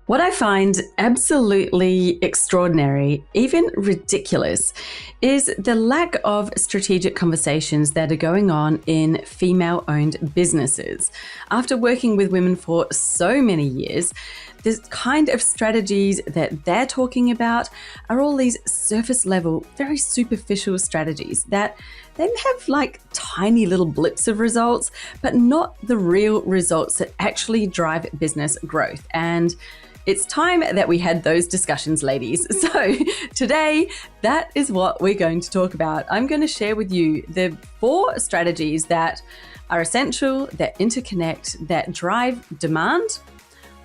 What I find absolutely extraordinary, even ridiculous, is the lack of strategic conversations that are going on in female-owned businesses. After working with women for so many years, the kind of strategies that they're talking about are all these surface level, very superficial strategies that they have like tiny little blips of results, but not the real results that actually drive business growth. And it's time that we had those discussions, ladies. So today, that is what we're going to talk about. I'm going to share with you the 4 strategies that are essential, that interconnect, that drive demand,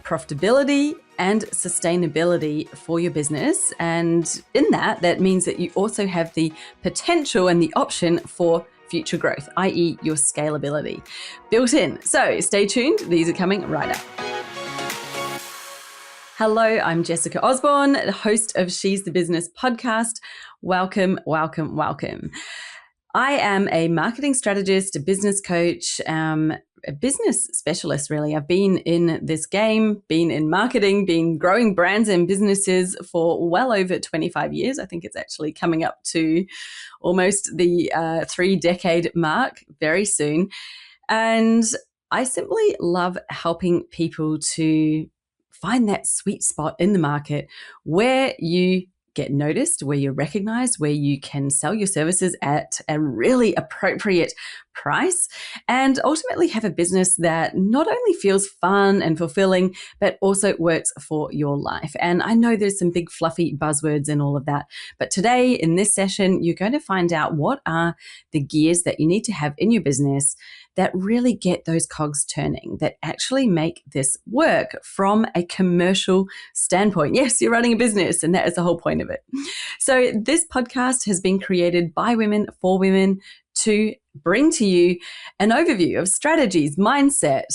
profitability, and sustainability for your business. And in that means that you also have the potential and the option for future growth, i.e. your scalability built in. So stay tuned. These are coming right up. Hello, I'm Jessica Osborne, the host of She's the Business podcast. Welcome, welcome, welcome. I am a marketing strategist, a business coach, a business specialist, really. I've been in this game, been in marketing, been growing brands and businesses for well over 25 years. I think it's actually coming up to almost the 3-decade mark very soon. And I simply love helping people to find that sweet spot in the market where you get noticed, where you're recognized, where you can sell your services at a really appropriate price, and ultimately have a business that not only feels fun and fulfilling, but also works for your life. And I know there's some big fluffy buzzwords and all of that, but today in this session, you're going to find out what are the gears that you need to have in your business that really get those cogs turning, that actually make this work from a commercial standpoint. Yes, you're running a business, and that is the whole point of it. So this podcast has been created by women for women to bring to you an overview of strategies, mindset,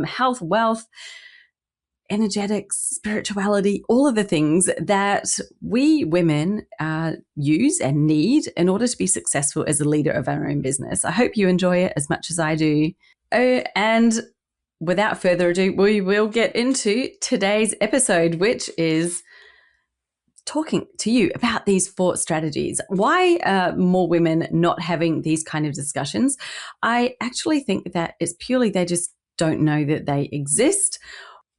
health, wealth, energetics, spirituality, all of the things that we women use and need in order to be successful as a leader of our own business. I hope you enjoy it as much as I do. And without further ado, we will get into today's episode, which is talking to you about these 4 strategies. Why are more women not having these kind of discussions? I actually think that it's purely they just don't know that they exist,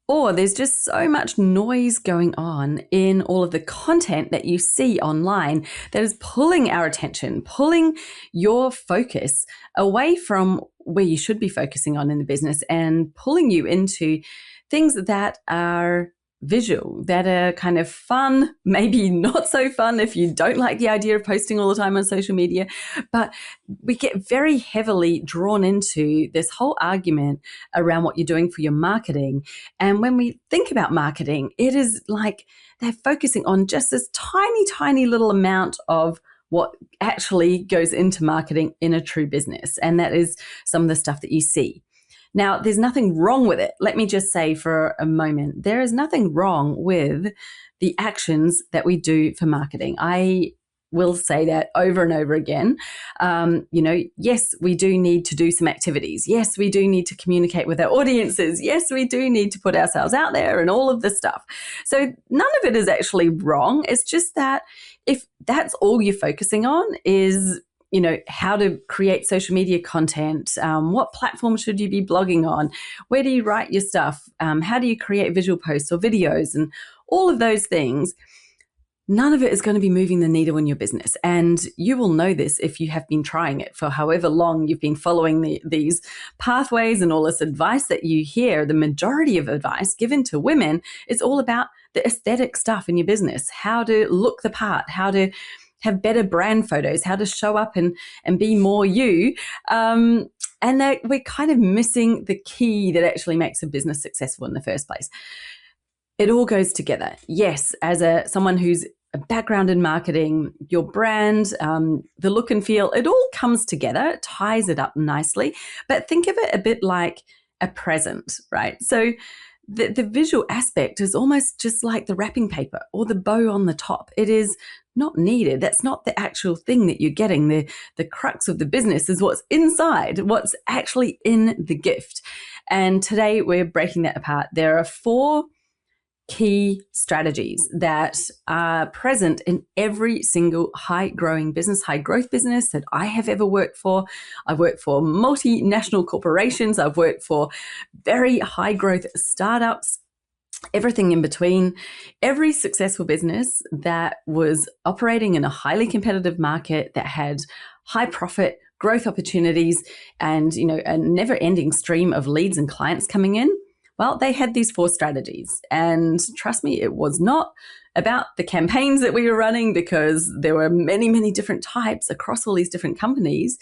or there's just so much noise going on in all of the content that you see online that is pulling our attention, pulling your focus away from where you should be focusing on in the business and pulling you into things that are visual, that are kind of fun, maybe not so fun if you don't like the idea of posting all the time on social media. But we get very heavily drawn into this whole argument around what you're doing for your marketing. And when we think about marketing, it is like they're focusing on just this tiny, tiny little amount of what actually goes into marketing in a true business. And that is some of the stuff that you see. Now, there's nothing wrong with it. Let me just say for a moment, there is nothing wrong with the actions that we do for marketing. I will say that over and over again. Yes, we do need to do some activities. Yes, we do need to communicate with our audiences. Yes, we do need to put ourselves out there and all of this stuff. So none of it is actually wrong. It's just that if that's all you're focusing on is how to create social media content, what platform should you be blogging on, where do you write your stuff, how do you create visual posts or videos, and all of those things, none of it is going to be moving the needle in your business. And you will know this if you have been trying it for however long you've been following these pathways and all this advice that you hear. The majority of advice given to women is all about the aesthetic stuff in your business, how to look the part, how to have better brand photos, how to show up and be more you. And that we're kind of missing the key that actually makes a business successful in the first place. It all goes together. Yes, as someone who's a background in marketing, your brand, the look and feel, it all comes together, ties it up nicely. But think of it a bit like a present, right? So the visual aspect is almost just like the wrapping paper or the bow on the top. It is not needed. That's not the actual thing that you're getting. The crux of the business is what's inside, what's actually in the gift. And today we're breaking that apart. There are 4 key strategies that are present in every single high growth business that I have ever worked for. I've worked for multinational corporations. I've worked for very high growth startups, everything in between. Every successful business that was operating in a highly competitive market that had high profit growth opportunities and, a never ending stream of leads and clients coming in. Well, they had these 4 strategies. And trust me, it was not about the campaigns that we were running, because there were many, many different types across all these different companies.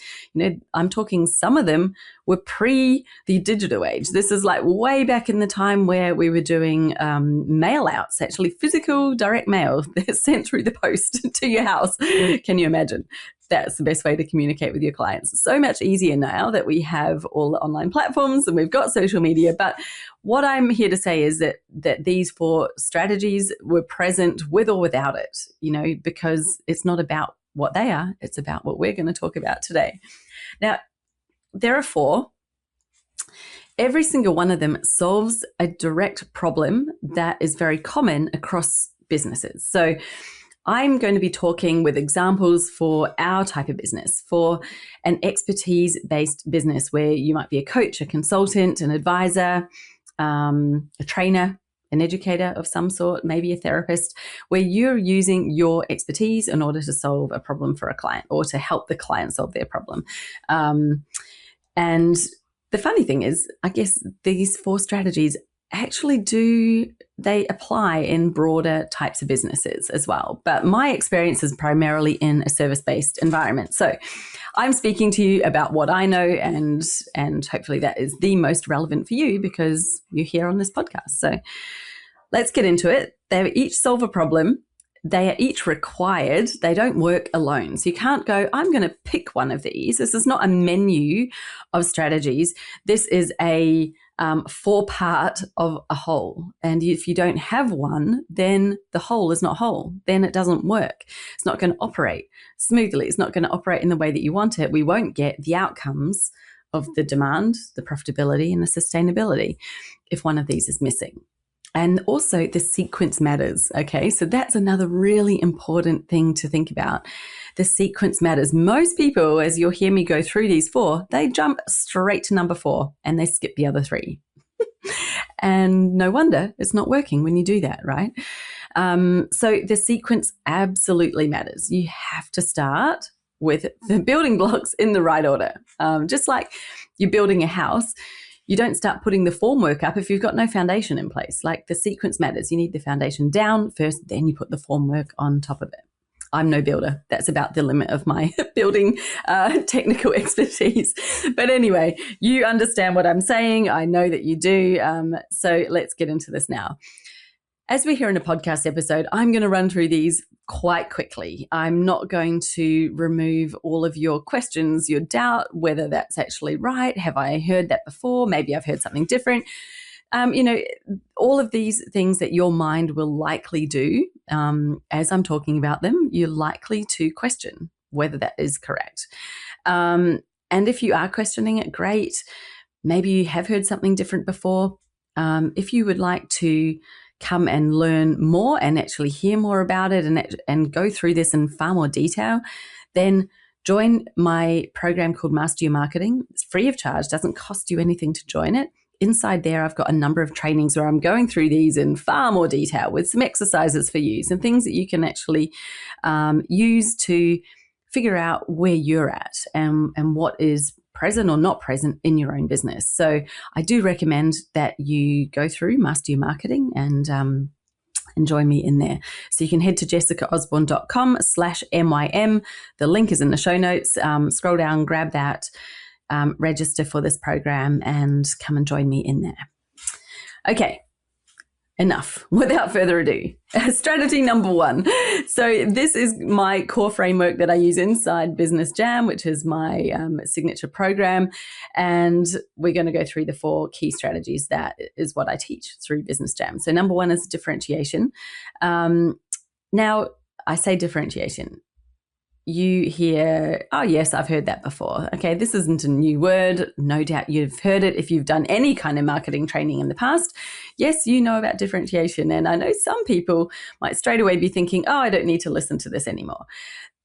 I'm talking some of them were pre the digital age. This is like way back in the time where we were doing mail outs, actually physical direct mail sent through the post to your house. Can you imagine? That's the best way to communicate with your clients. So much easier now that we have all the online platforms and we've got social media. But what I'm here to say is that these 4 strategies were present with or without it, because it's not about what they are, it's about what we're going to talk about today. Now, there are 4. Every single one of them solves a direct problem that is very common across businesses. So I'm going to be talking with examples for our type of business, for an expertise-based business where you might be a coach, a consultant, an advisor, a trainer, an educator of some sort, maybe a therapist, where you're using your expertise in order to solve a problem for a client or to help the client solve their problem. And the funny thing is, I guess these 4 strategies actually they apply in broader types of businesses as well. But my experience is primarily in a service-based environment. So I'm speaking to you about what I know, and hopefully that is the most relevant for you because you're here on this podcast. So let's get into it. They each solve a problem. They are each required. They don't work alone. So you can't go, I'm going to pick one of these. This is not a menu of strategies. This is a 4-part of a whole. And if you don't have one, then the whole is not whole. Then it doesn't work. It's not going to operate smoothly. It's not going to operate in the way that you want it. We won't get the outcomes of the demand, the profitability, and the sustainability if one of these is missing. And also the sequence matters, okay? So that's another really important thing to think about. The sequence matters. Most people, as you'll hear me go through these 4, they jump straight to number 4 and they skip the other 3. And no wonder it's not working when you do that, right? So the sequence absolutely matters. You have to start with the building blocks in the right order. Just like you're building a house, you don't start putting the formwork up if you've got no foundation in place. Like the sequence matters. You need the foundation down first, then you put the formwork on top of it. I'm no builder. That's about the limit of my building technical expertise. But anyway, you understand what I'm saying. I know that you do. So let's get into this now. As we're here in a podcast episode, I'm going to run through these quite quickly. I'm not going to remove all of your questions, your doubt, whether that's actually right. Have I heard that before? Maybe I've heard something different. All of these things that your mind will likely do as I'm talking about them, you're likely to question whether that is correct. And if you are questioning it, great. Maybe you have heard something different before. If you would like to come and learn more and actually hear more about it and go through this in far more detail, then join my program called Master Your Marketing. It's free of charge, doesn't cost you anything to join it. Inside there, I've got a number of trainings where I'm going through these in far more detail with some exercises for you, some things that you can actually use to figure out where you're at and what is present or not present in your own business. So I do recommend that you go through Master Your Marketing and join me in there. So you can head to jessicaosborne.com/MYM. The link is in the show notes. Scroll down, grab that, register for this program and come and join me in there. Okay. Enough. Without further ado, strategy number 1. So this is my core framework that I use inside Business Jam, which is my signature program. And we're going to go through the 4 key strategies. That is what I teach through Business Jam. So number 1 is differentiation. Now, I say differentiation. you hear, oh, yes, I've heard that before. Okay, this isn't a new word. No doubt you've heard it if you've done any kind of marketing training in the past. Yes, you know about differentiation. And I know some people might straight away be thinking, oh, I don't need to listen to this anymore.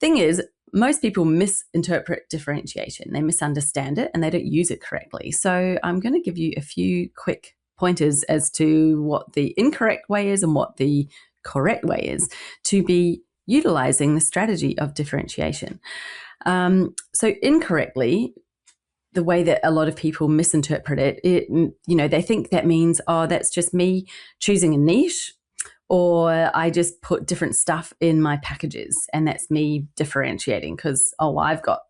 Thing is, most people misinterpret differentiation. They misunderstand it and they don't use it correctly. So I'm going to give you a few quick pointers as to what the incorrect way is and what the correct way is to be utilizing the strategy of differentiation. So incorrectly, the way that a lot of people misinterpret it, they think that means, oh, that's just me choosing a niche, or I just put different stuff in my packages and that's me differentiating because, oh, I've got,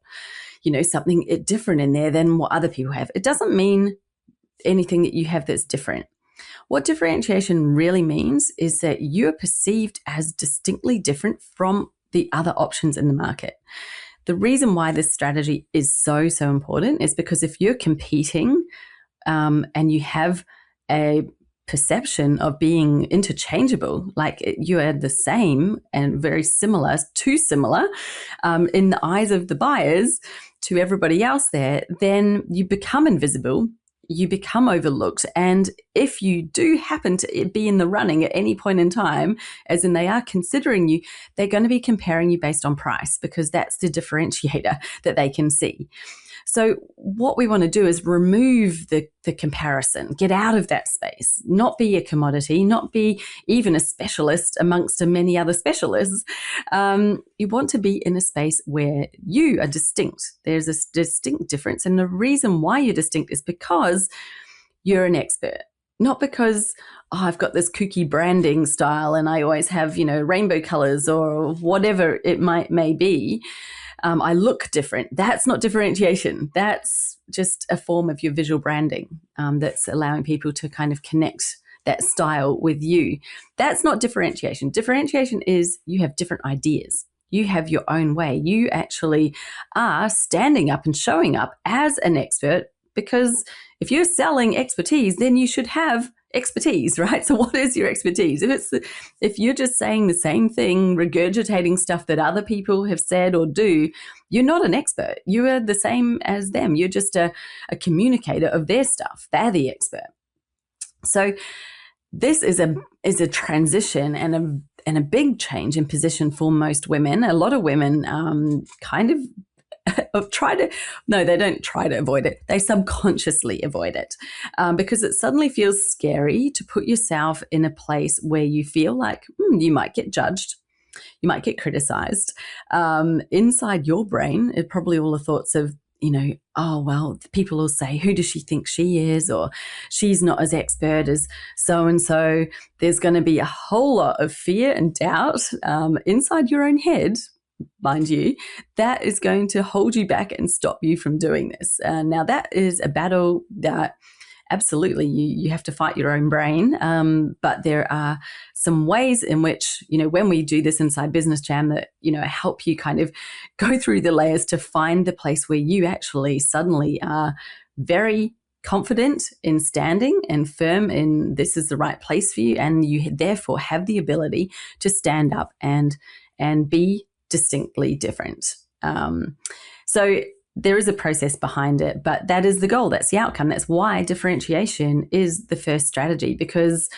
something different in there than what other people have. It doesn't mean anything that you have that's different. What differentiation really means is that you're perceived as distinctly different from the other options in the market. The reason why this strategy is so, so important is because if you're competing and you have a perception of being interchangeable, like you are the same and very similar, too similar in the eyes of the buyers to everybody else there, then you become invisible. You become overlooked. And if you do happen to be in the running at any point in time, as in they are considering you, they're going to be comparing you based on price because that's the differentiator that they can see. So what we want to do is remove the comparison, get out of that space, not be a commodity, not be even a specialist amongst many other specialists. You want to be in a space where you are distinct. There's a distinct difference. And the reason why you're distinct is because you're an expert. Not because, oh, I've got this kooky branding style and I always have, rainbow colors or whatever it may be. I look different. That's not differentiation. That's just a form of your visual branding that's allowing people to kind of connect that style with you. That's not differentiation. Differentiation is you have different ideas. You have your own way. You actually are standing up and showing up as an expert, because if you're selling expertise, then you should have expertise, right? So what is your expertise? If you're just saying the same thing, regurgitating stuff that other people have said or do, you're not an expert. You are the same as them. You're just a communicator of their stuff. They're the expert. So this is a transition and a big change in position for most women. A lot of women kind of they don't try to avoid it. They subconsciously avoid it because it suddenly feels scary to put yourself in a place where you feel like you might get judged, you might get criticized. Inside your brain are probably all the thoughts of, oh, well, people will say, who does she think she is? Or she's not as expert as so-and-so. There's going to be a whole lot of fear and doubt inside your own head, mind you, that is going to hold you back and stop you from doing this. Now, that is a battle that absolutely you have to fight your own brain. But there are some ways in which, when we do this inside Business Jam that, help you kind of go through the layers to find the place where you actually suddenly are very confident in standing and firm in this is the right place for you. And you therefore have the ability to stand up and be distinctly different. So there is a process behind it, but that is the goal. That's the outcome. That's why differentiation is the first strategy, because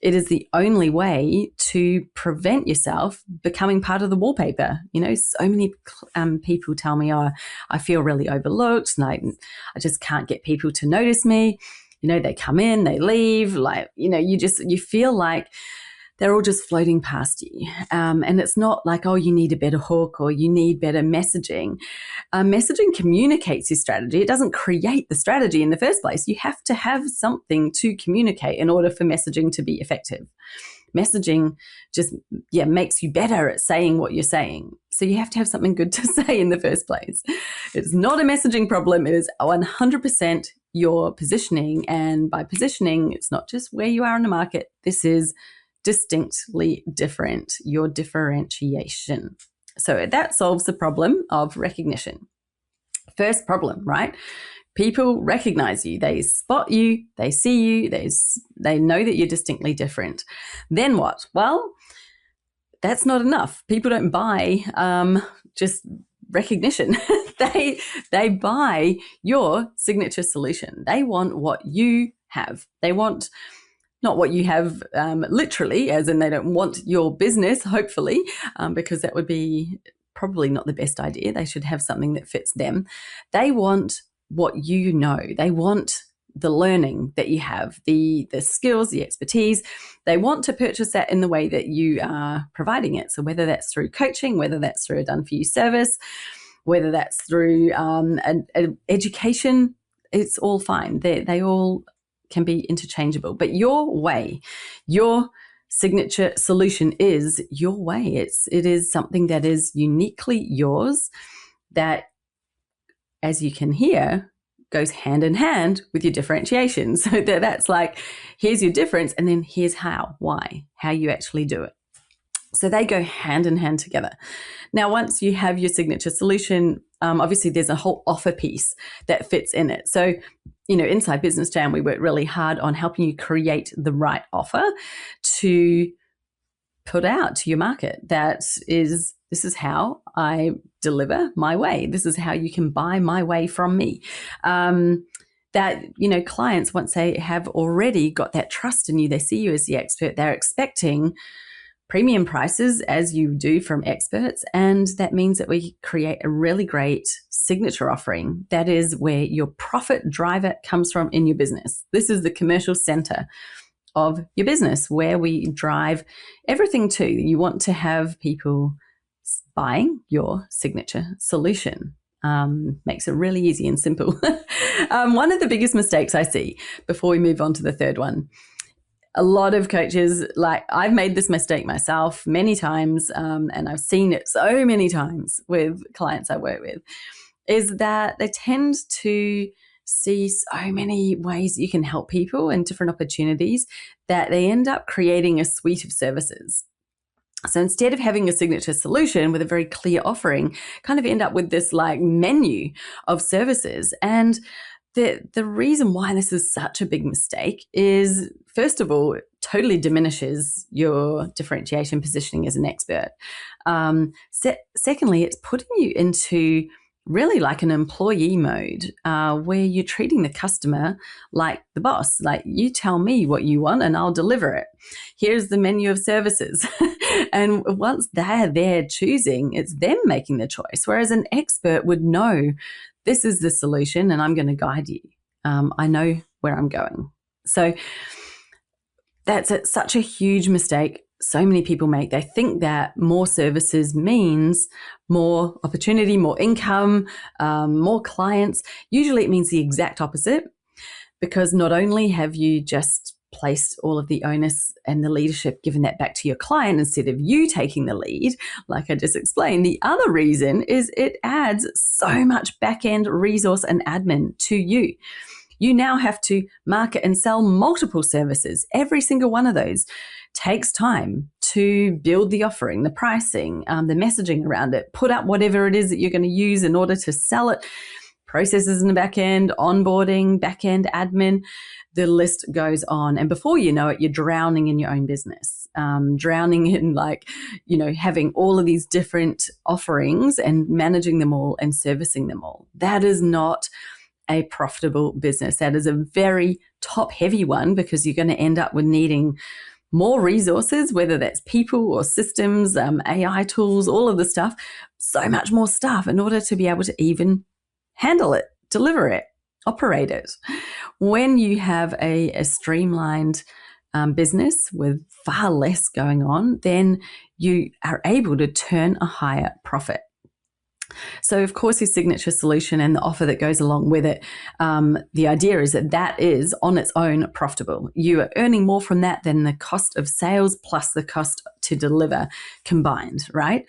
it is the only way to prevent yourself becoming part of the wallpaper. So many people tell me, oh, I feel really overlooked and I just can't get people to notice me. They come in, they leave, you feel like they're all just floating past you. And it's not like, oh, you need a better hook or you need better messaging. Messaging communicates your strategy. It doesn't create the strategy in the first place. You have to have something to communicate in order for messaging to be effective. Messaging just, makes you better at saying what you're saying. So you have to have something good to say in the first place. It's not a messaging problem. It is 100% your positioning. And by positioning, it's not just where you are in the market. This is distinctly different, your differentiation. So that solves the problem of recognition. First problem, right? People recognize you, they spot you, they see you, they know that you're distinctly different. Then what? Well, that's not enough. People don't buy just recognition. They buy your signature solution. They want what you have. They want not what you have literally, as in they don't want your business, hopefully, because that would be probably not the best idea. They should have something that fits them. They want what you know. They want the learning that you have, the skills, the expertise. They want to purchase that in the way that you are providing it. So whether that's through coaching, whether that's through a done-for-you service, whether that's through an education, it's all fine. They all can be interchangeable. But your way, your signature solution is your way. It is something that is uniquely yours, that, as you can hear, goes hand in hand with your differentiation. So that's like, here's your difference, and then here's how you actually do it. So they go hand in hand together. Now, once you have your signature solution, obviously there's a whole offer piece that fits in it. So, inside Business Jam, we work really hard on helping you create the right offer to put out to your market. This is how I deliver my way. This is how you can buy my way from me. Clients, once they have already got that trust in you, they see you as the expert, they're expecting premium prices, as you do from experts. And that means that we create a really great signature offering. That is where your profit driver comes from in your business. This is the commercial center of your business, where we drive everything to. You want to have people buying your signature solution. Makes it really easy and simple. One of the biggest mistakes I see, before we move on to the third one, a lot of coaches, like I've made this mistake myself many times, and I've seen it so many times with clients I work with, is that they tend to see so many ways you can help people and different opportunities that they end up creating a suite of services. So instead of having a signature solution with a very clear offering, kind of end up with this like menu of services. And the reason why this is such a big mistake is, first of all, it totally diminishes your differentiation positioning as an expert. Secondly, it's putting you into really like an employee mode, where you're treating the customer like the boss. Like, you tell me what you want and I'll deliver it. Here's the menu of services. And once they're there choosing, it's them making the choice. Whereas an expert would know, this is the solution and I'm going to guide you. I know where I'm going. So that's such a huge mistake so many people make. They think that more services means more opportunity, more income, more clients. Usually it means the exact opposite, because not only have you just placed all of the onus and the leadership, given that back to your client instead of you taking the lead, like I just explained, the other reason is it adds so much back-end resource and admin to you. You now have to market and sell multiple services. Every single one of those takes time to build the offering, the pricing, the messaging around it, put up whatever it is that you're going to use in order to sell it, processes in the back end, onboarding, back end admin, the list goes on. And before you know it, you're drowning in your own business, drowning in having all of these different offerings and managing them all and servicing them all. That is not a profitable business. That is a very top heavy one, because you're going to end up with needing more resources, whether that's people or systems, AI tools, all of the stuff, so much more stuff in order to be able to even handle it, deliver it, operate it. When you have a streamlined business with far less going on, then you are able to turn a higher profit. So, of course, your signature solution and the offer that goes along with it, the idea is that is on its own profitable. You are earning more from that than the cost of sales plus the cost to deliver combined, right?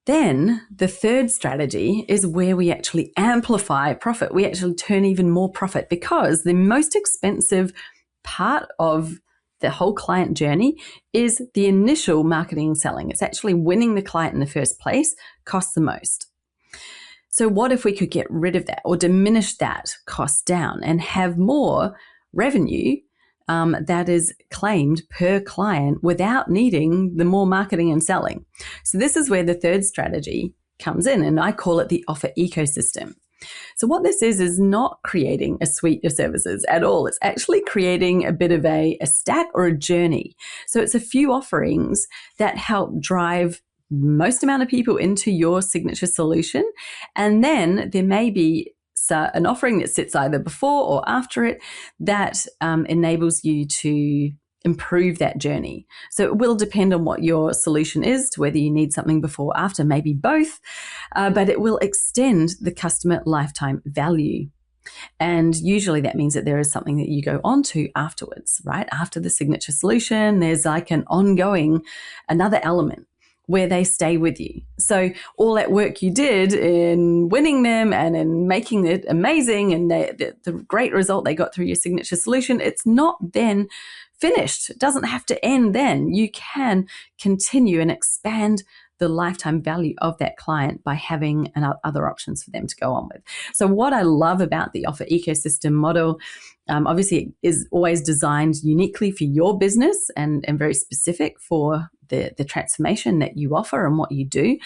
Then the third strategy is where we actually amplify profit. We actually turn even more profit, because the most expensive part of the whole client journey is the initial marketing and selling. It's actually winning the client in the first place costs the most. So what if we could get rid of that or diminish that cost down and have more revenue that is claimed per client without needing the more marketing and selling? So this is where the third strategy comes in, and I call it the offer ecosystem. So what this is not creating a suite of services at all. It's actually creating a bit of a stack or a journey. So it's a few offerings that help drive most amount of people into your signature solution. And then there may be an offering that sits either before or after it that enables you to improve that journey. So it will depend on what your solution is, to whether you need something before or after, maybe both, but it will extend the customer lifetime value. And usually that means that there is something that you go on to afterwards, right? After the signature solution, there's like an ongoing, another element where they stay with you. So all that work you did in winning them and in making it amazing and the great result they got through your signature solution, it's not then finished. It doesn't have to end then. You can continue and expand the lifetime value of that client by having other options for them to go on with. So what I love about the offer ecosystem model, obviously it is always designed uniquely for your business and very specific for the transformation that you offer and what you do.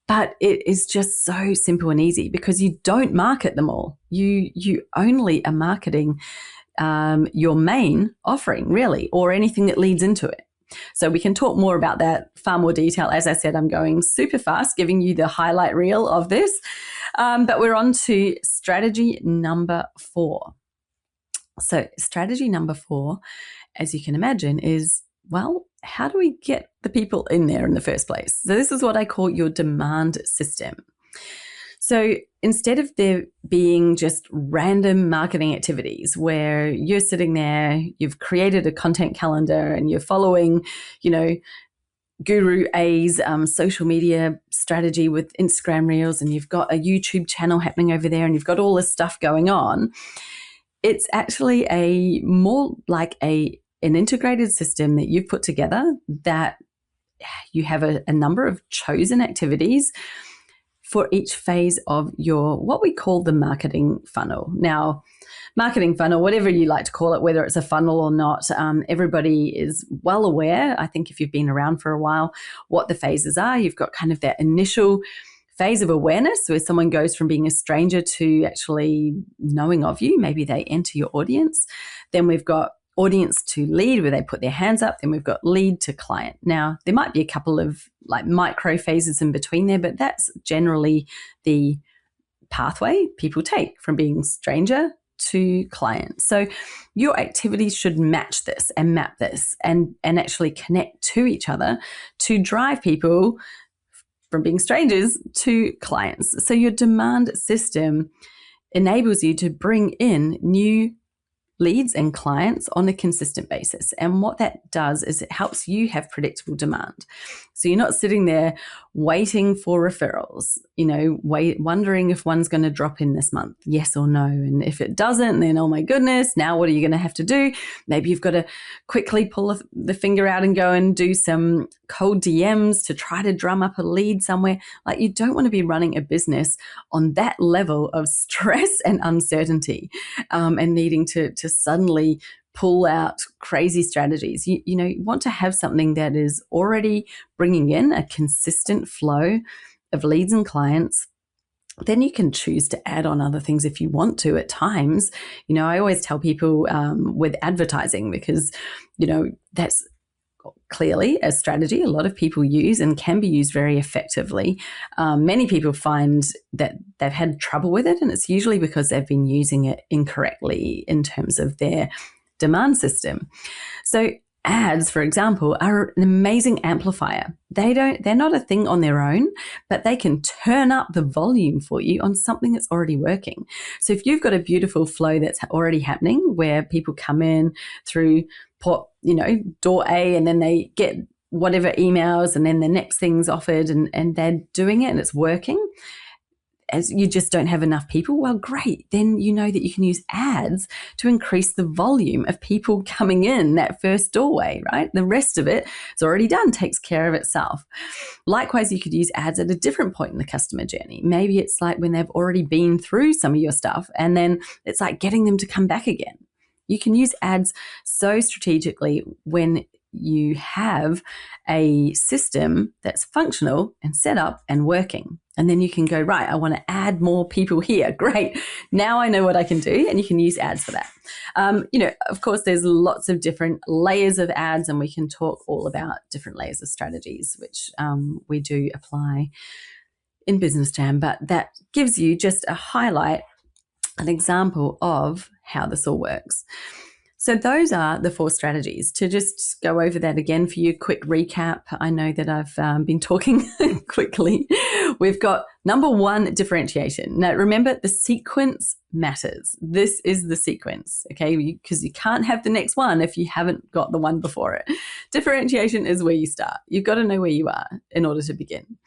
But it is just so simple and easy because you don't market them all. You only are marketing your main offering, really, or anything that leads into it. So we can talk more about that, far more detail. As I said, I'm going super fast, giving you the highlight reel of this. But we're on to strategy number 4. So strategy number 4, as you can imagine, is, well, how do we get the people in there in the first place? So this is what I call your demand system. So instead of there being just random marketing activities where you're sitting there, you've created a content calendar and you're following, Guru A's social media strategy with Instagram Reels, and you've got a YouTube channel happening over there and you've got all this stuff going on, it's actually more like an integrated system that you've put together that you have a number of chosen activities for each phase of your, what we call the marketing funnel. Now, marketing funnel, whatever you like to call it, whether it's a funnel or not, everybody is well aware, I think if you've been around for a while, what the phases are. You've got kind of that initial phase of awareness where someone goes from being a stranger to actually knowing of you. Maybe they enter your audience. Then we've got audience to lead, where they put their hands up. Then we've got lead to client. Now, there might be a couple of like micro phases in between there, but that's generally the pathway people take from being stranger to client. So your activities should match this and map this and actually connect to each other to drive people from being strangers to clients. So your demand system enables you to bring in new leads and clients on a consistent basis. And what that does is it helps you have predictable demand. So you're not sitting there waiting for referrals, wondering if one's going to drop in this month, yes or no. And if it doesn't, then, oh my goodness, now what are you going to have to do? Maybe you've got to quickly pull the finger out and go and do some cold DMs to try to drum up a lead somewhere. Like, you don't want to be running a business on that level of stress and uncertainty, and needing to suddenly pull out crazy strategies. You want to have something that is already bringing in a consistent flow of leads and clients. Then you can choose to add on other things if you want to at times. I always tell people with advertising, because, that's clearly a strategy a lot of people use and can be used very effectively. Many people find that they've had trouble with it, and it's usually because they've been using it incorrectly in terms of their demand system. So ads, for example, are an amazing amplifier. They're not a thing on their own, but they can turn up the volume for you on something that's already working. So if you've got a beautiful flow that's already happening, where people come in through door A, and then they get whatever emails, and then the next thing's offered, and they're doing it and it's working, as you just don't have enough people, well, great. Then you know that you can use ads to increase the volume of people coming in that first doorway, right? The rest of it is already done, takes care of itself. Likewise, you could use ads at a different point in the customer journey. Maybe it's like when they've already been through some of your stuff, and then it's like getting them to come back again. You can use ads so strategically when you have a system that's functional and set up and working. And then you can go, right, I want to add more people here. Great. Now I know what I can do, and you can use ads for that. Of course, there's lots of different layers of ads, and we can talk all about different layers of strategies, which we do apply in Business Jam. But that gives you just a highlight, an example of how this all works. So those are the 4 strategies. To just go over that again for you, quick recap. I know that I've been talking quickly. We've got number 1, differentiation. Now, remember, the sequence matters. This is the sequence, okay? Because you can't have the next one if you haven't got the one before it. Differentiation is where you start. You've got to know where you are in order to begin.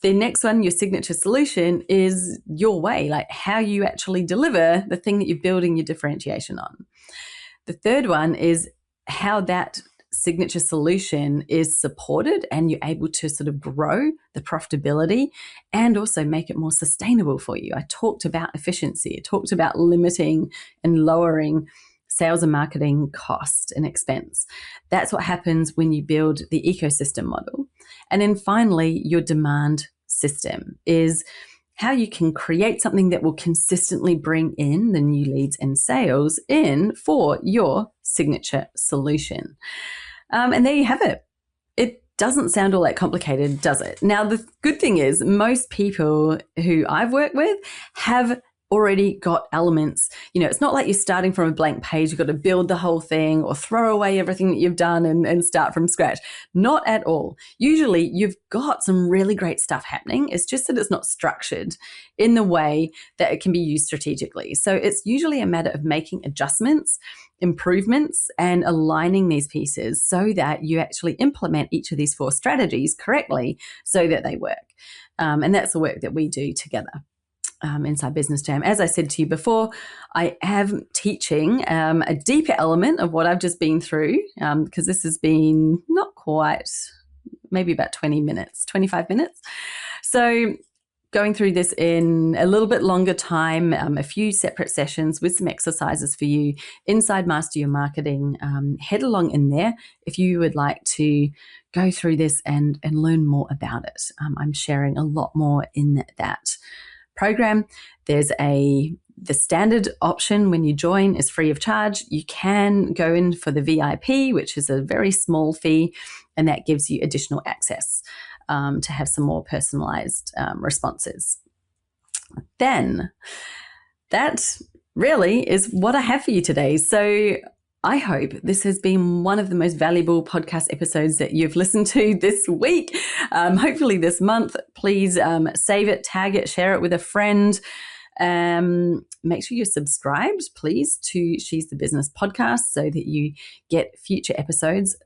The next one, your signature solution, is your way, like how you actually deliver the thing that you're building your differentiation on. The third one is how that signature solution is supported and you're able to sort of grow the profitability and also make it more sustainable for you. I talked about efficiency. I talked about limiting and lowering sales and marketing cost and expense. That's what happens when you build the ecosystem model. And then finally, your demand system is how you can create something that will consistently bring in the new leads and sales in for your signature solution. And there you have it. It doesn't sound all that complicated, does it? Now, the good thing is most people who I've worked with have already got elements. It's not like you're starting from a blank page. You've got to build the whole thing or throw away everything that you've done and start from scratch. Not at all. Usually you've got some really great stuff happening. It's just that it's not structured in the way that it can be used strategically. So it's usually a matter of making adjustments, improvements, and aligning these pieces so that you actually implement each of these 4 strategies correctly so that they work. And that's the work that we do together. Inside Business Jam. As I said to you before, I am teaching a deeper element of what I've just been through because this has been not quite, maybe about 25 minutes. So going through this in a little bit longer time, a few separate sessions with some exercises for you inside Master Your Marketing. Head along in there if you would like to go through this and learn more about it. I'm sharing a lot more in that program. There's the standard option when you join is free of charge. You can go in for the VIP, which is a very small fee, and that gives you additional access to have some more personalized responses. Then that really is what I have for you today. So I hope this has been one of the most valuable podcast episodes that you've listened to this week. Hopefully this month. Please save it, tag it, share it with a friend. Make sure you're subscribed, please, to She's the Business podcast so that you get future episodes.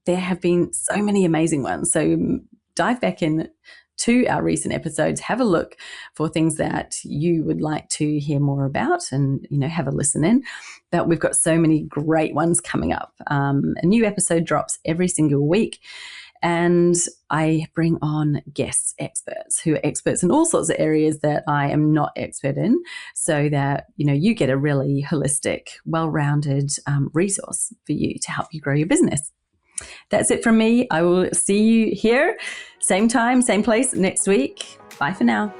There have been so many amazing ones. So dive back in to our recent episodes, have a look for things that you would like to hear more about and, have a listen in. But we've got so many great ones coming up. A new episode drops every single week. And I bring on guest experts who are experts in all sorts of areas that I am not expert in so that, you get a really holistic, well-rounded resource for you to help you grow your business. That's it from me. I will see you here, same time, same place next week. Bye for now.